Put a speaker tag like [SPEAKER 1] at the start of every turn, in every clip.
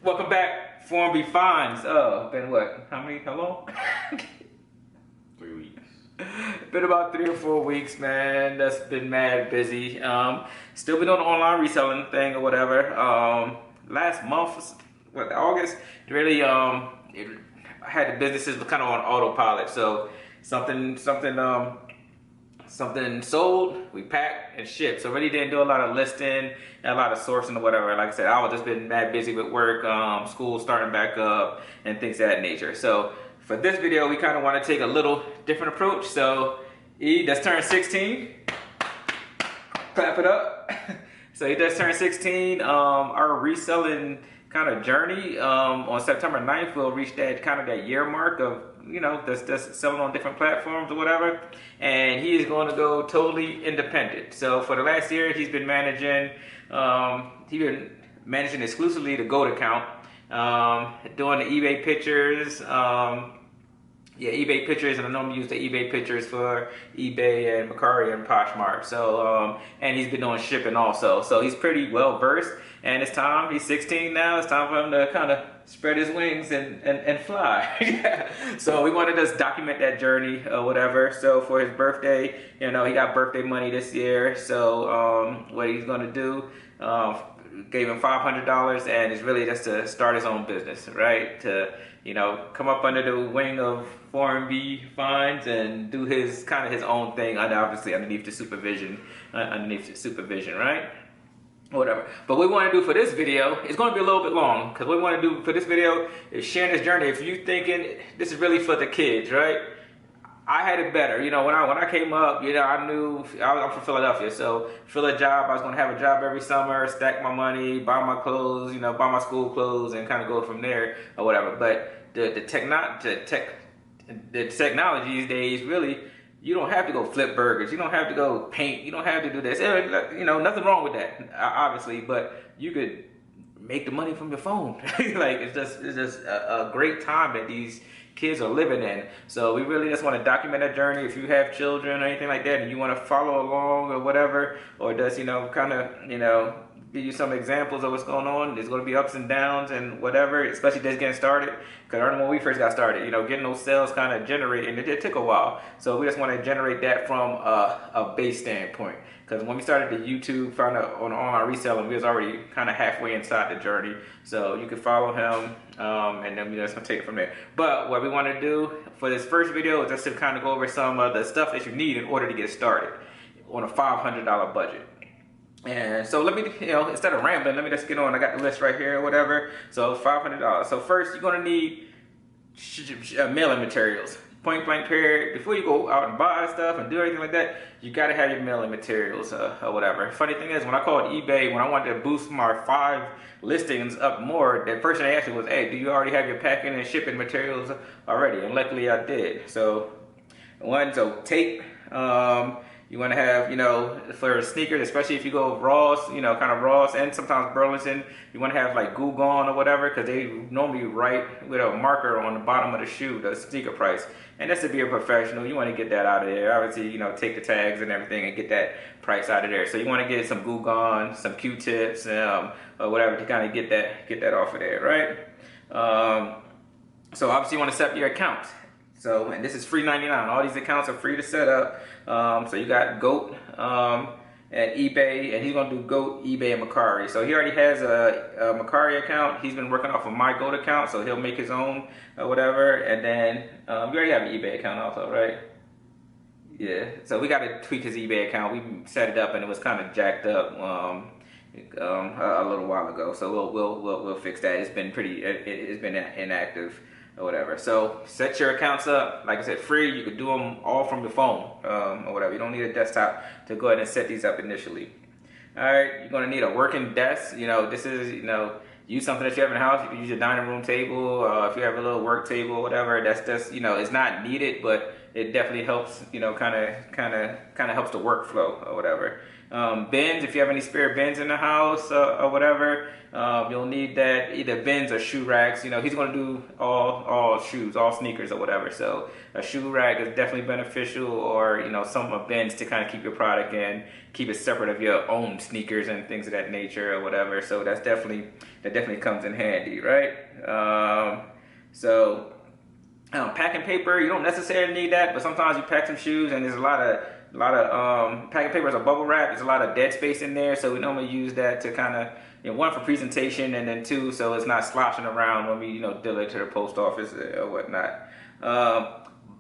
[SPEAKER 1] Welcome back, Form B Finds. Been what? How long?
[SPEAKER 2] 3 weeks.
[SPEAKER 1] Been about 3 or 4 weeks, man. That's been mad busy. Still been doing the online reselling thing or whatever. Last month, what, August, really, I had the businesses kind of on autopilot. So something sold, we packed and shipped. So really didn't do a lot of listing and a lot of sourcing or whatever. Like I said, I was just been mad busy with work, school starting back up and things of that nature. So for this video, we kind of want to take a little different approach. So E just turned 16. Clap it up. So he just turned 16. Our reselling kind of journey on September 9th, we'll reach that kind of that year mark of, you know, that's selling on different platforms or whatever. And he is going to go totally independent. So for the last year, he's been managing exclusively the GOAT account, doing the eBay pictures. Yeah, eBay pictures, and I normally use the eBay pictures for eBay and Mercari and Poshmark. So, and he's been doing shipping also. So he's pretty well versed, and it's time. He's 16 now. It's time for him to kind of spread his wings and fly. So we wanted to just document that journey or whatever. So for his birthday, you know, he got birthday money this year. So what he's going to do, gave him $500, and it's really just to start his own business, right? To, you know, come up under the wing of Foreign B Finds and do his kind of his own thing, obviously underneath the supervision, right? Whatever. But what we want to do for this video, it's going to be a little bit long, because what we want to do for this video is sharing this journey. If you're thinking this is really for the kids, right? I had it better, you know. When I came up, you know, I knew I'm from Philadelphia, so fill a job. I was gonna have a job every summer, stack my money, buy my clothes, you know, buy my school clothes, and kind of go from there or whatever. But the technology these days, really, you don't have to go flip burgers, you don't have to go paint, you don't have to do this. You know, nothing wrong with that, obviously, but you could make the money from your phone. Like it's just a great time that these kids are living in. So we really just want to document that journey. If you have children or anything like that and you want to follow along or whatever, or just, you know, kind of, you know, give you some examples of what's going on. There's going to be ups and downs and whatever, especially just getting started. Because I remember when we first got started, you know, getting those sales kind of generated, and it took a while. So we just want to generate that from a base standpoint. Because when we started the YouTube, found out on online reselling, we was already kind of halfway inside the journey. So you can follow him, and then we're just going to take it from there. But what we want to do for this first video is just to kind of go over some of the stuff that you need in order to get started on a $500 budget. And so let me, you know, instead of rambling, let me just get on. I got the list right here or whatever. So $500. So first, you're going to need mailing materials. Point blank period. Before you go out and buy stuff and do anything like that, you got to have your mailing materials or whatever. Funny thing is, when I called eBay, when I wanted to boost my 5 listings up more, the first thing they asked me was, hey, do you already have your packing and shipping materials already? And luckily I did. So tape. You want to have, you know, for sneakers, especially if you go Ross, you know, kind of Ross and sometimes Burlington, you want to have like Goo Gone or whatever, because they normally write with a marker on the bottom of the shoe, the sneaker price. And that's to be a professional. You want to get that out of there. Obviously, you know, take the tags and everything and get that price out of there. So you want to get some Goo Gone, some Q-tips, or whatever to kind of get that off of there, right? So obviously you want to set up your account. So, and this is free 99. All these accounts are free to set up. So you got GOAT at eBay, and he's going to do GOAT, eBay, and Mercari. So he already has a Mercari account. He's been working off of my GOAT account, so he'll make his own or whatever. And then you already have an eBay account also, right? Yeah. So we got to tweak his eBay account. We set it up, and it was kind of jacked up a little while ago. So we'll fix that. It's been it's been inactive or whatever. So set your accounts up. Like I said, free. You could do them all from your phone or whatever. You don't need a desktop to go ahead and set these up initially. All right, you're gonna need a working desk. You know, this is, you know, use something that you have in the house. You can use your dining room table. If you have a little work table or whatever, that's, you know, it's not needed, but it definitely helps, kind of helps the workflow or whatever. Bins, if you have any spare bins in the house or whatever, you'll need that, either bins or shoe racks. He's going to do all shoes, all sneakers or whatever. So a shoe rack is definitely beneficial, or some of bins to kind of keep your product in, keep it separate of your own sneakers and things of that nature or whatever. So that definitely comes in handy, right? Packing paper, you don't necessarily need that, but sometimes you pack some shoes and there's a lot of packing paper is a bubble wrap. There's a lot of dead space in there, so we normally use that to kind of, one, for presentation, and then two, so it's not sloshing around when we deliver it to the post office or whatnot.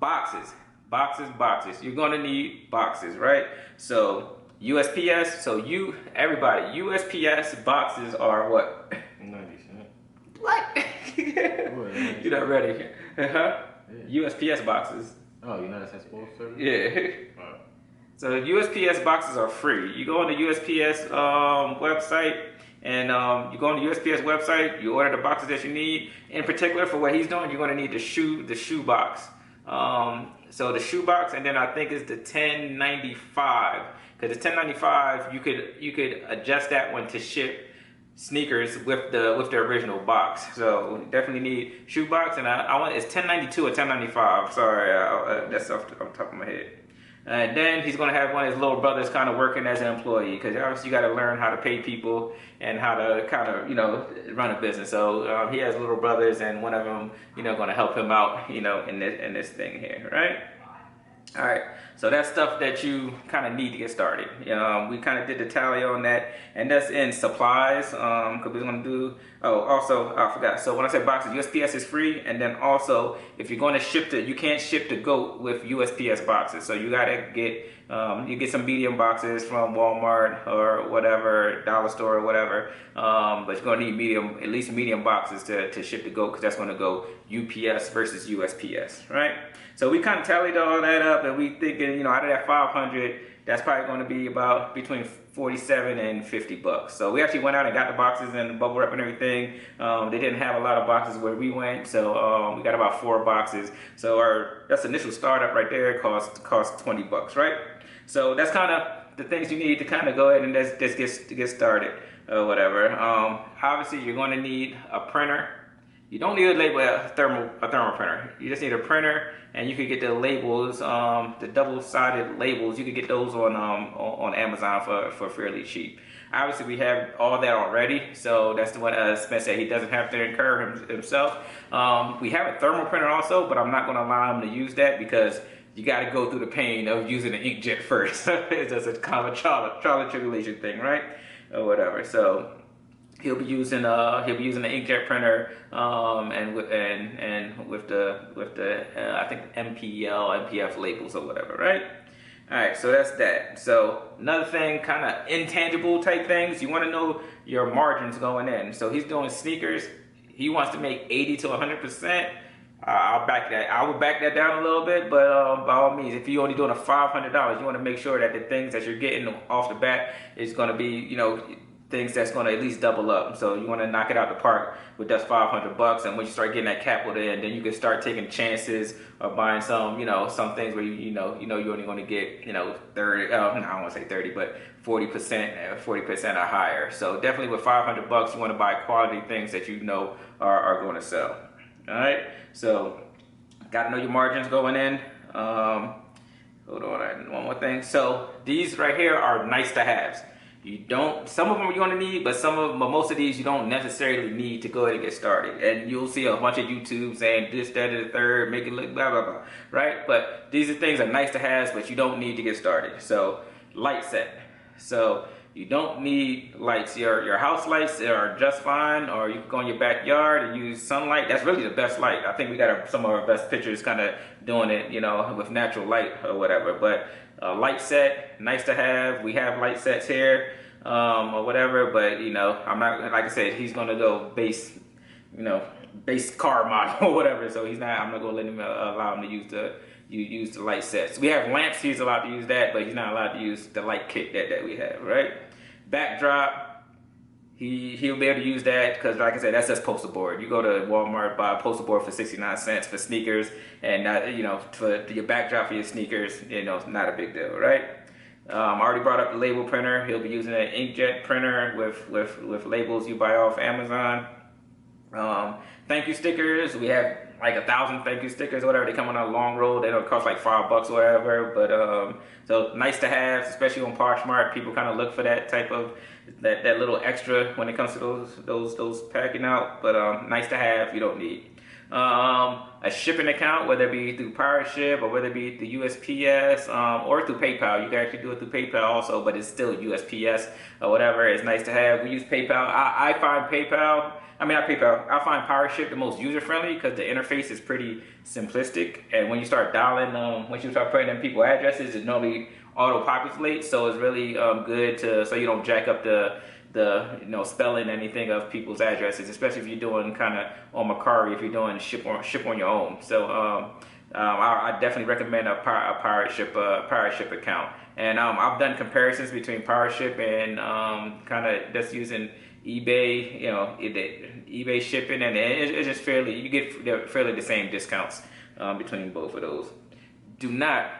[SPEAKER 1] Boxes. You're gonna need boxes, right? So USPS. So everybody, USPS boxes are what?
[SPEAKER 2] 90 cents.
[SPEAKER 1] What? You're not ready. Yeah. USPS boxes.
[SPEAKER 2] Oh, United States Postal Service?
[SPEAKER 1] Yeah.
[SPEAKER 2] Right.
[SPEAKER 1] So USPS boxes are free. You go on the USPS website, and you go on the USPS website, you order the boxes that you need. In particular, for what he's doing, you're going to need the shoe box. So the shoe box, and then I think it's the 1095. Because the 1095, you could adjust that one to ship sneakers with the original box. So definitely need shoe box, and I want, it's 1092 or 1095. Sorry, that's off the top of my head. And then he's going to have one of his little brothers kind of working as an employee, because obviously you got to learn how to pay people and how to kind of run a business. So he has little brothers, and one of them going to help him out in this thing here, right? All right, so that's stuff that you kind of need to get started. We kind of did the tally on that, and that's in supplies, because we're going to do, also, I forgot. So when I said boxes, USPS is free, and then also, if you're going to ship you can't ship the GOAT with USPS boxes, so you got to get, you get some medium boxes from Walmart or whatever, Dollar Store or whatever, but you're going to need at least medium boxes to ship the GOAT, because that's going to go UPS versus USPS, right? So we kind of tallied all that up, and we thinking, out of that 500, that's probably going to be about between 47 and 50 bucks. So we actually went out and got the boxes and the bubble wrap and everything. They didn't have a lot of boxes where we went, so we got about 4 boxes. So that's initial startup right there cost 20 bucks, right? So that's kind of the things you need to kind of go ahead and just get started or whatever. Obviously, you're going to need a printer. You don't need a thermal printer. You just need a printer, and you could get the labels, the double-sided labels. You could get those on Amazon for fairly cheap. Obviously, we have all that already, so that's the one Spence said he doesn't have to incur himself. We have a thermal printer also, but I'm not going to allow him to use that, because you got to go through the pain of using an inkjet first. It's just a kind of a trial and tribulation thing, right? Or whatever. So he'll be using the inkjet printer, and with the I think MPF labels or whatever, right? All right, so that's that. So another thing, kind of intangible type things, you want to know your margins going in. So he's doing sneakers. He wants to make 80 to 100%. I would back that down a little bit, but by all means, if you're only doing a $500, you want to make sure that the things that you're getting off the bat is going to be, things that's going to at least double up. So you want to knock it out the park with just $500, and when you start getting that capital in, then you can start taking chances of buying some things where you're only going to get 30. I don't want to say 30, but 40% or higher. So definitely with $500, you want to buy quality things that are going to sell. All right, so got to know your margins going in. Hold on, one more thing. So these right here are nice to haves. Some of them you're going to need, but most of these you don't necessarily need to go ahead and get started. And you'll see a bunch of YouTube saying this, that, and the third, make it look blah, blah, blah, right? But these things are nice to have, but you don't need to get started. So light set. So you don't need lights. Your house lights are just fine, or you can go in your backyard and use sunlight. That's really the best light. I think we got some of our best pictures kind of doing it, with natural light or whatever. But light set, nice to have. We have light sets here, or whatever. But I'm not, like I said, he's gonna go base car model or whatever. So I'm not gonna let him allow him to use the light sets. We have lamps. He's allowed to use that, but he's not allowed to use the light kit that we have, right? Backdrop. he'll be able to use that because, like I said, that's just poster board. You go to Walmart, buy a poster board for 69 cents for sneakers, and for your backdrop for your sneakers, it's not a big deal, right? I already brought up the label printer. He'll be using an inkjet printer with labels you buy off Amazon. Thank you stickers. We have like 1,000 thank you stickers or whatever. They come on a long roll. They don't cost like $5 or whatever. But so nice to have, especially on Poshmark. People kind of look for that type of that little extra when it comes to those packing out. But nice to have. You don't need a shipping account, whether it be through Pirate Ship or whether it be through USPS or through PayPal. You can actually do it through PayPal also, but it's still USPS or whatever. It's nice to have. We use PayPal. I find PayPal. I mean, not PayPal. I find Pirate Ship the most user-friendly because the interface is pretty simplistic. And when you start dialing, once you start putting in people's addresses, it normally auto-populates. So it's really good so you don't jack up the spelling anything of people's addresses, especially if you're doing kind of on Mercari, if you're doing ship on your own. So I definitely recommend a Pirate Ship account. And I've done comparisons between Pirate Ship and kind of just using eBay, eBay shipping, and it's just you get fairly the same discounts between both of those. Do not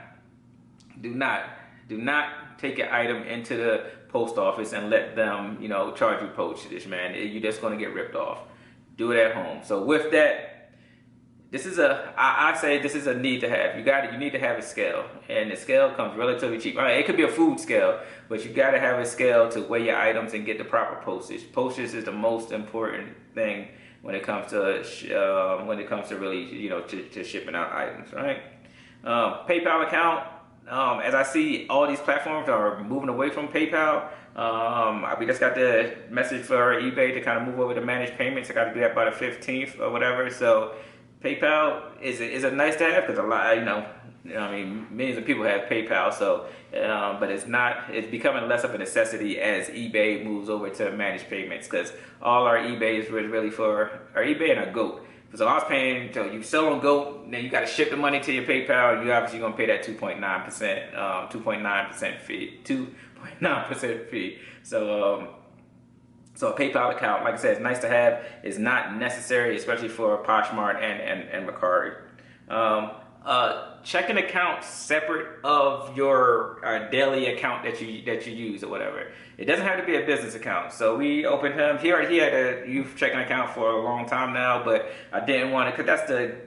[SPEAKER 1] take an item into the post office and let them, charge you postage, man. You're just gonna get ripped off. Do it at home. So with that, I say this is a need to have. You need to have a scale, and the scale comes relatively cheap. It could be a food scale, but you got to have a scale to weigh your items and get the proper postage. Postage is the most important thing when it comes to really to shipping out items, right? PayPal account. As I see, all these platforms are moving away from PayPal. We just got the message for eBay to kind of move over to managed payments. I got to do that by the 15th or whatever. So PayPal is a nice to have because a lot, millions of people have PayPal. So, but it's becoming less of a necessity as eBay moves over to managed payments because all our eBay is really for our eBay and our GOAT. So I was paying, so you sell on GOAT, then you got to ship the money to your PayPal. You obviously gonna pay that 2.9% fee. So a PayPal account, like I said, it's nice to have. It's not necessary, especially for Poshmark and Mercari. Checking account separate of your daily account that you use or whatever. It doesn't have to be a business account. So we opened him. He had a youth checking account for a long time now, but I didn't want it because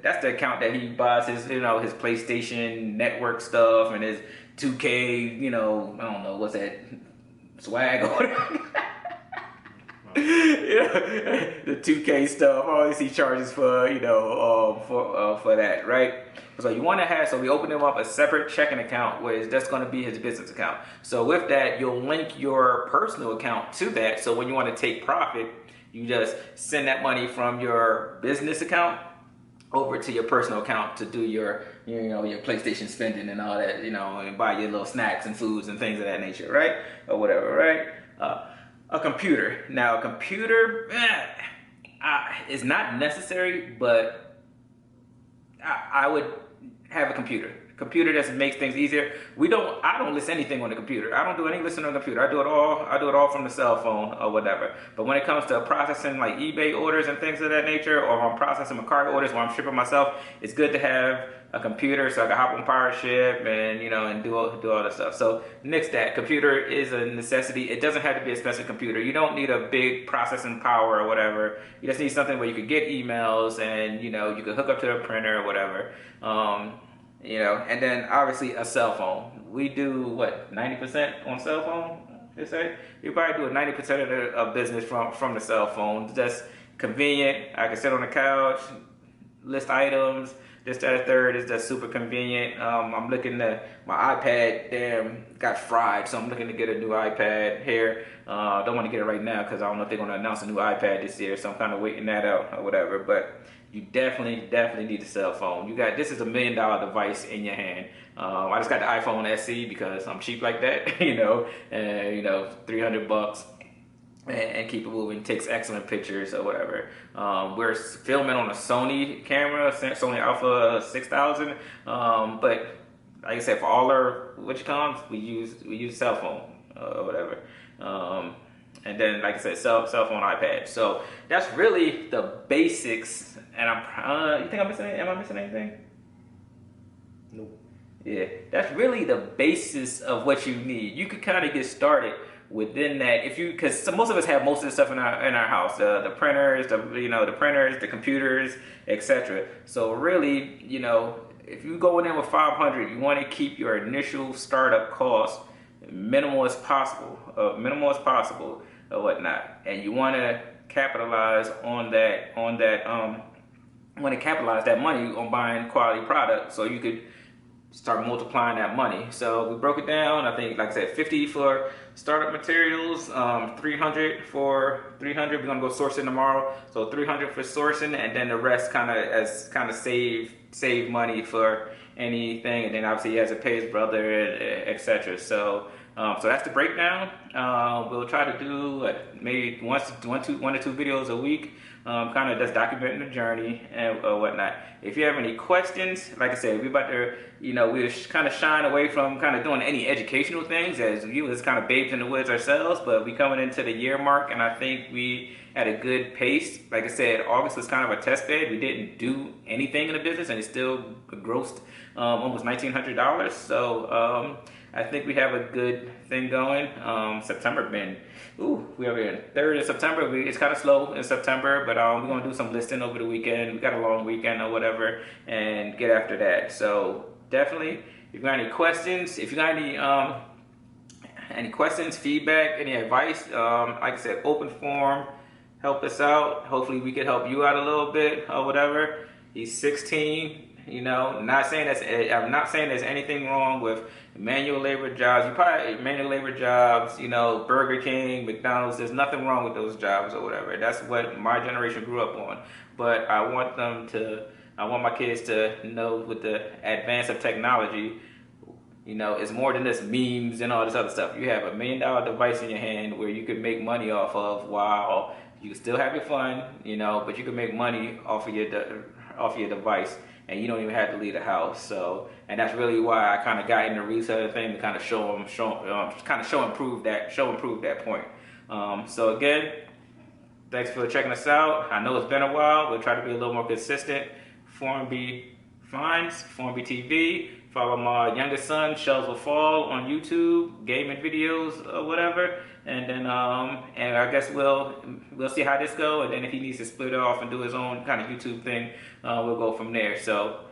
[SPEAKER 1] that's the account that he buys his his PlayStation Network stuff and his 2K. I don't know what's that swag or whatever. The 2K stuff, all this he charges for, for that, right? So you want to have, so we open him up a separate checking account where that's going to be his business account. So with that, you'll link your personal account to that. So when you want to take profit, you just send that money from your business account over to your personal account to do your PlayStation spending and all that, and buy your little snacks and foods and things of that nature, right? Or whatever, right? A computer. Now, a computer is not necessary, but I would have a computer. Computer just makes things easier. I don't list anything on the computer. I don't do any listing on the computer. I do it all from the cell phone or whatever. But when it comes to processing like eBay orders and things of that nature, or I'm processing Mercari orders while I'm shipping myself, it's good to have a computer so I can hop on Pirate Ship and do all that stuff. So nix that. Computer is a necessity. It doesn't have to be a expensive computer. You don't need a big processing power or whatever. You just need something where you could get emails and you can hook up to a printer or whatever. And then obviously a cell phone. We do 90% on cell phone. They say we probably do 90% of business from the cell phone. Just convenient. I can sit on the couch, list items. This, that, third is just super convenient. I'm looking at my iPad. Got fried, so I'm looking to get a new iPad here. Don't want to get it right now because I don't know if they're going to announce a new iPad this year, so I'm kind of waiting that out or whatever. But you definitely need a cell phone. This is $1 million device in your hand. I just got the iPhone SE because I'm cheap like that, and $300. And keep it moving. Takes excellent pictures or whatever. We're filming on a Sony camera, Sony Alpha 6000. But like I said, for all our we use cell phone or whatever. and then like I said, cell phone, iPad. So that's really the basics. And you think I'm missing? Am I missing anything?
[SPEAKER 2] Nope.
[SPEAKER 1] Yeah, that's really the basis of what you need. You could kind of get started within that if you, because most of us have most of the stuff in our house, the printers, the computers, etc. So really, if you go in there with 500, you want to keep your initial startup cost minimal as possible, or whatnot, and you want to capitalize on that. Want to capitalize that money on buying quality products, so you could start multiplying that money. So we broke it down. I think, like I said, 50 for startup materials, 300 for 300. We're gonna go sourcing tomorrow. So 300 for sourcing, and then the rest kind of save money for anything. And then obviously he has to pay his brother, etc. So that's the breakdown. We'll try to do maybe one to two videos a week. Kind of just documenting the journey and whatnot. If you have any questions, like I said, we're about to, we're kind of shying away from kind of doing any educational things, as we was kind of babes in the woods ourselves, but we coming into the year mark, and I think we at a good pace. Like I said, August was kind of a test bed. We didn't do anything in the business, and it still grossed almost $1,900. So I think we have a good thing going. September been, we are in 3rd of September. It's kind of slow in September, but we're gonna do some listing over the weekend. We got a long weekend or whatever, and get after that. So definitely, if you got any questions, any questions, feedback, any advice, like I said, open forum. Help us out. Hopefully we can help you out a little bit or whatever. He's 16. I'm not saying there's anything wrong with manual labor jobs. Manual labor jobs, Burger King, McDonald's, there's nothing wrong with those jobs or whatever. That's what my generation grew up on. But I want my kids to know, with the advance of technology, it's more than just memes and all this other stuff. You have $1 million device in your hand where you can make money off of, while you can still have your fun, but you can make money off of your device, and you don't even have to leave the house. So, and that's really why I kind of got into the reseller thing, to kind of show improve that point. So again, thanks for checking us out. I know it's been a while. We'll try to be a little more consistent. Forum B TV. Follow my youngest son, Shells Will Fall, on YouTube, gaming videos or whatever. And then, and I guess we'll see how this goes. And then if he needs to split it off and do his own kind of YouTube thing, we'll go from there. So,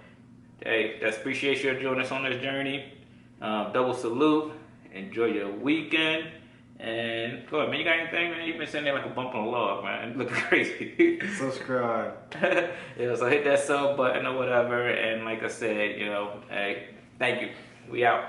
[SPEAKER 1] hey, just appreciate you joining us on this journey. Double salute. Enjoy your weekend. And go ahead, man. You got anything, man? You've been sitting there like a bump on a log, man. Looking crazy.
[SPEAKER 2] Subscribe.
[SPEAKER 1] So hit that sub button or whatever. And like I said, hey, thank you. We out.